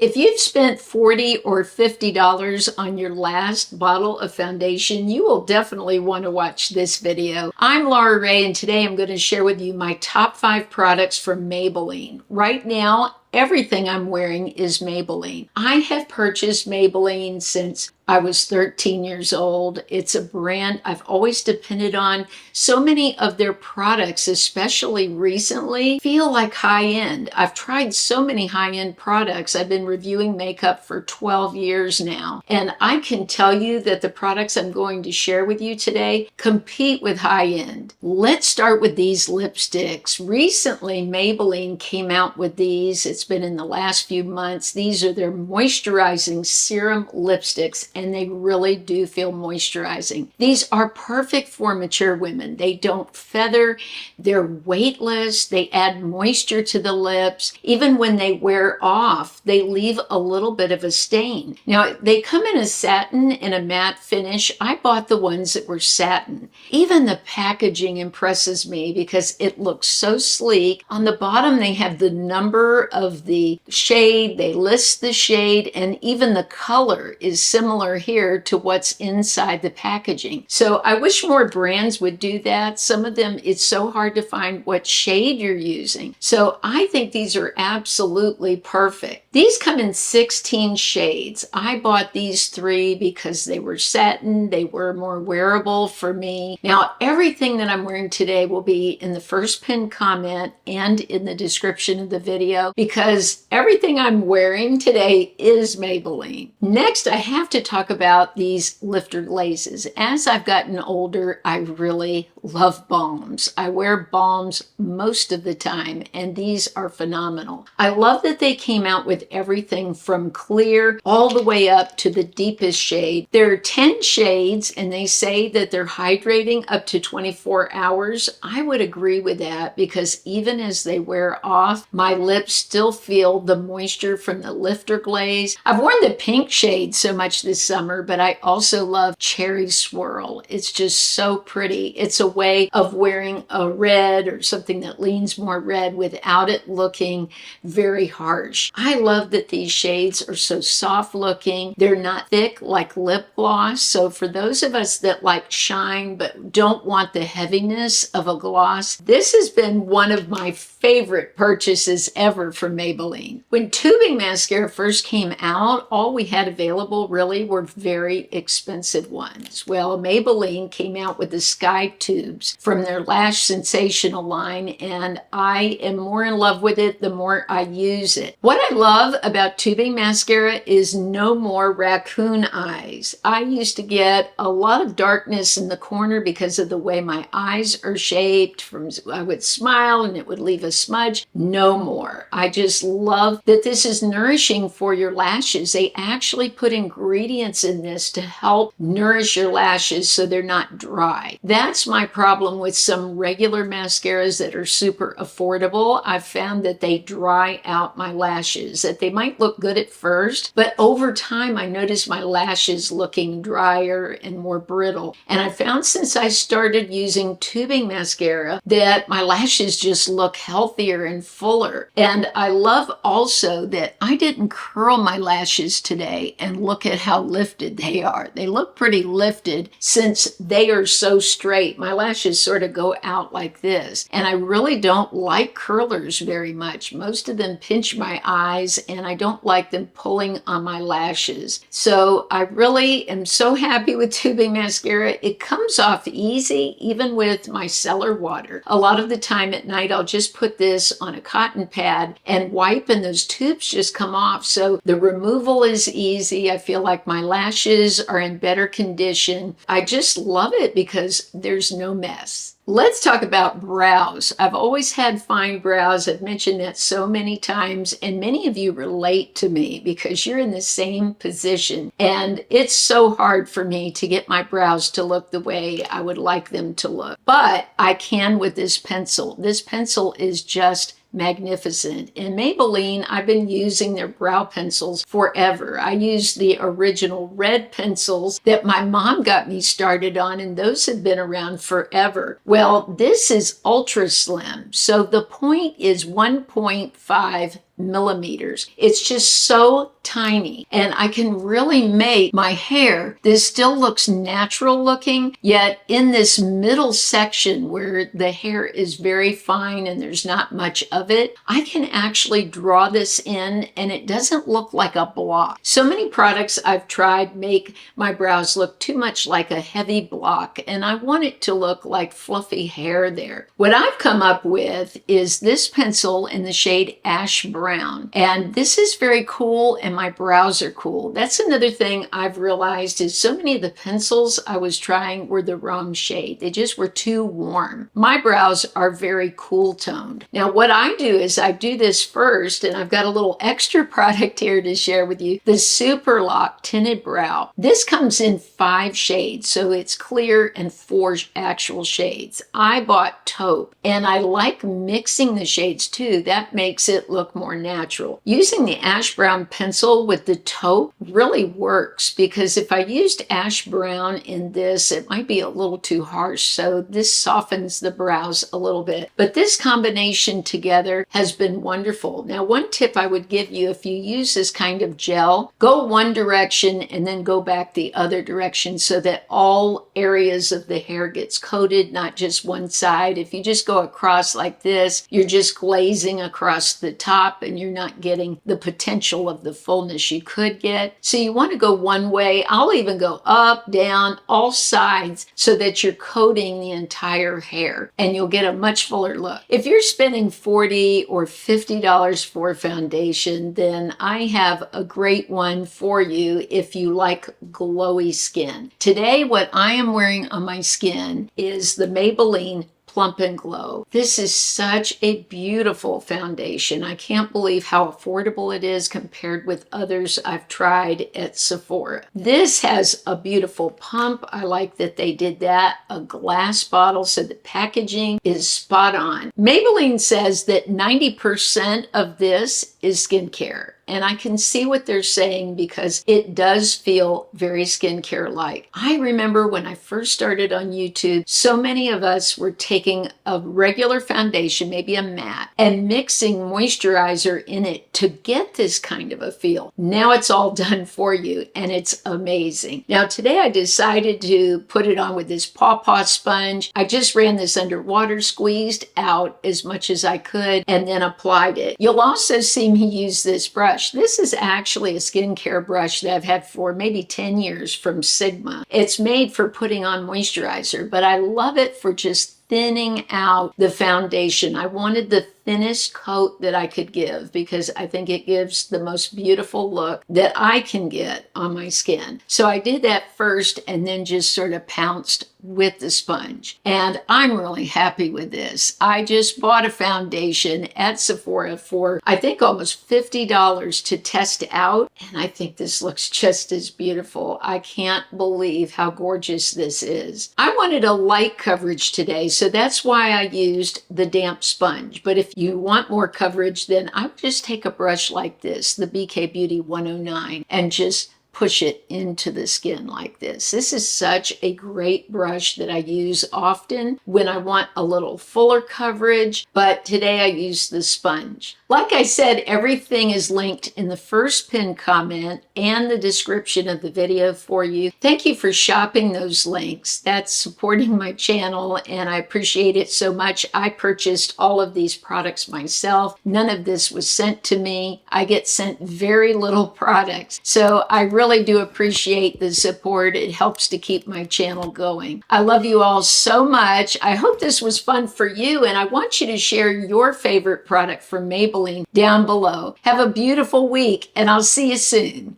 If you've spent $40 or $50 on your last bottle of foundation, you will definitely want to watch this video. I'm Laura Rae, and today I'm going to share with you my top 5 products from Maybelline. Right now, everything I'm wearing is Maybelline. I have purchased Maybelline since I was 13 years old. It's a brand I've always depended on. So many of their products, especially recently, feel like high-end. I've tried so many high-end products. I've been reviewing makeup for 12 years now. And I can tell you that the products I'm going to share with you today compete with high-end. Let's start with these lipsticks. Recently, Maybelline came out with these. It's been in the last few months. These are their moisturizing serum lipsticks, and they really do feel moisturizing. These are perfect for mature women. They don't feather, they're weightless, they add moisture to the lips. Even when they wear off, they leave a little bit of a stain. Now, they come in a satin and a matte finish. I bought the ones that were satin. Even the packaging impresses me because it looks so sleek. On the bottom, they have the number of the shade, they list the shade, and even the color is similar here to what's inside the packaging. So I wish more brands would do that. Some of them, it's so hard to find what shade you're using. So I think these are absolutely perfect. These come in 16 shades. I bought these 3 because they were satin, they were more wearable for me. Now, everything that I'm wearing today will be in the first pinned comment and in the description of the video because everything I'm wearing today is Maybelline. Next, I have to talk about these lifter glazes. As I've gotten older, I really love balms. I wear balms most of the time, and these are phenomenal. I love that they came out with everything from clear all the way up to the deepest shade. There are 10 shades, and they say that they're hydrating up to 24 hours. I would agree with that because even as they wear off, my lips still feel the moisture from the lifter glaze. I've worn the pink shade so much this summer, but I also love Cherry Swirl. It's just so pretty. It's a way of wearing a red or something that leans more red without it looking very harsh. I love that these shades are so soft looking. They're not thick like lip gloss. So for those of us that like shine but don't want the heaviness of a gloss, this has been one of my favorite purchases ever from Maybelline. When tubing mascara first came out, all we had available really were very expensive ones. Well, Maybelline came out with the Sky tubes from their Lash Sensational line, and I am more in love with it the more I use it. What I love about tubing mascara is no more raccoon eyes. I used to get a lot of darkness in the corner because of the way my eyes are shaped. I would smile and it would leave a smudge. No more. I just love that this is nourishing for your lashes. They actually put ingredients in this to help nourish your lashes so they're not dry. That's my problem with some regular mascaras that are super affordable. I've found that they dry out my lashes, that they might look good at first, but over time I notice my lashes looking drier and more brittle. And I found since I started using tubing mascara that my lashes just look healthier and fuller. And I love also that I didn't curl my lashes today, and look at how lifted they are. They look pretty lifted since they are so straight. My lashes sort of go out like this, and I really don't like curlers very much. Most of them pinch my eyes, and I don't like them pulling on my lashes. So I really am so happy with tubing mascara. It comes off easy, even with my cellar water. A lot of the time at night, I'll just put this on a cotton pad and wipe, and those tubes just come off. So the removal is easy. I feel like my lashes are in better condition. I just love it because there's no mess. Let's talk about brows. I've always had fine brows. I've mentioned that so many times, and many of you relate to me because you're in the same position. And it's so hard for me to get my brows to look the way I would like them to look. But I can with this pencil. This pencil is just magnificent. In Maybelline, I've been using their brow pencils forever. I use the original red pencils that my mom got me started on, and those have been around forever. Well, this is ultra slim. So the point is 1.5 millimeters. It's just so tiny, and I can really make my hair. This still looks natural looking, yet in this middle section where the hair is very fine and there's not much of it, I can actually draw this in and it doesn't look like a block. So many products I've tried make my brows look too much like a heavy block, and I want it to look like fluffy hair there. What I've come up with is this pencil in the shade Ash Brown, and this is very cool and my brows are cool. That's another thing I've realized is so many of the pencils I was trying were the wrong shade. They just were too warm. My brows are very cool toned. Now what I do is I do this first, and I've got a little extra product here to share with you, the Super Lock Tinted Brow. This comes in 5 shades, so it's clear, and 4 actual shades. I bought taupe, and I like mixing the shades too. That makes it look more natural. Using the Ash Brown pencil with the taupe really works, because if I used Ash Brown in this, it might be a little too harsh, so this softens the brows a little bit. But this combination together has been wonderful. Now, one tip I would give you, if you use this kind of gel, go one direction and then go back the other direction so that all areas of the hair gets coated, not just one side. If you just go across like this, you're just glazing across the top and you're not getting the potential of the fullness you could get. So you want to go one way. I'll even go up, down, all sides so that you're coating the entire hair and you'll get a much fuller look. If you're spending $40 or $50 for a foundation, then I have a great one for you if you like glowy skin. Today, what I am wearing on my skin is the Maybelline Plump and Glow. This is such a beautiful foundation. I can't believe how affordable it is compared with others I've tried at Sephora. This has a beautiful pump. I like that they did that. A glass bottle, so the packaging is spot on. Maybelline says that 90% of this is skincare. And I can see what they're saying because it does feel very skincare-like. I remember when I first started on YouTube, so many of us were taking a regular foundation, maybe a matte, and mixing moisturizer in it to get this kind of a feel. Now it's all done for you, and it's amazing. Now today I decided to put it on with this pawpaw sponge. I just ran this under water, squeezed out as much as I could, and then applied it. You'll also see me use this brush. This is actually a skincare brush that I've had for maybe 10 years from Sigma. It's made for putting on moisturizer, but I love it for just thinning out the foundation. I wanted the thinnest coat that I could give because I think it gives the most beautiful look that I can get on my skin. So I did that first and then just sort of pounced with the sponge. And I'm really happy with this. I just bought a foundation at Sephora for, I think, almost $50 to test out. And I think this looks just as beautiful. I can't believe how gorgeous this is. I wanted a light coverage today, so that's why I used the damp sponge. But if you want more coverage, then I would just take a brush like this, the BK Beauty 109, and just push it into the skin like this. This is such a great brush that I use often when I want a little fuller coverage, but today I used the sponge. Like I said, everything is linked in the first pinned comment and the description of the video for you. Thank you for shopping those links. That's supporting my channel and I appreciate it so much. I purchased all of these products myself. None of this was sent to me. I get sent very little products. So I really do appreciate the support. It helps to keep my channel going. I love you all so much. I hope this was fun for you and I want you to share your favorite product from Maybelline down below. Have a beautiful week and I'll see you soon.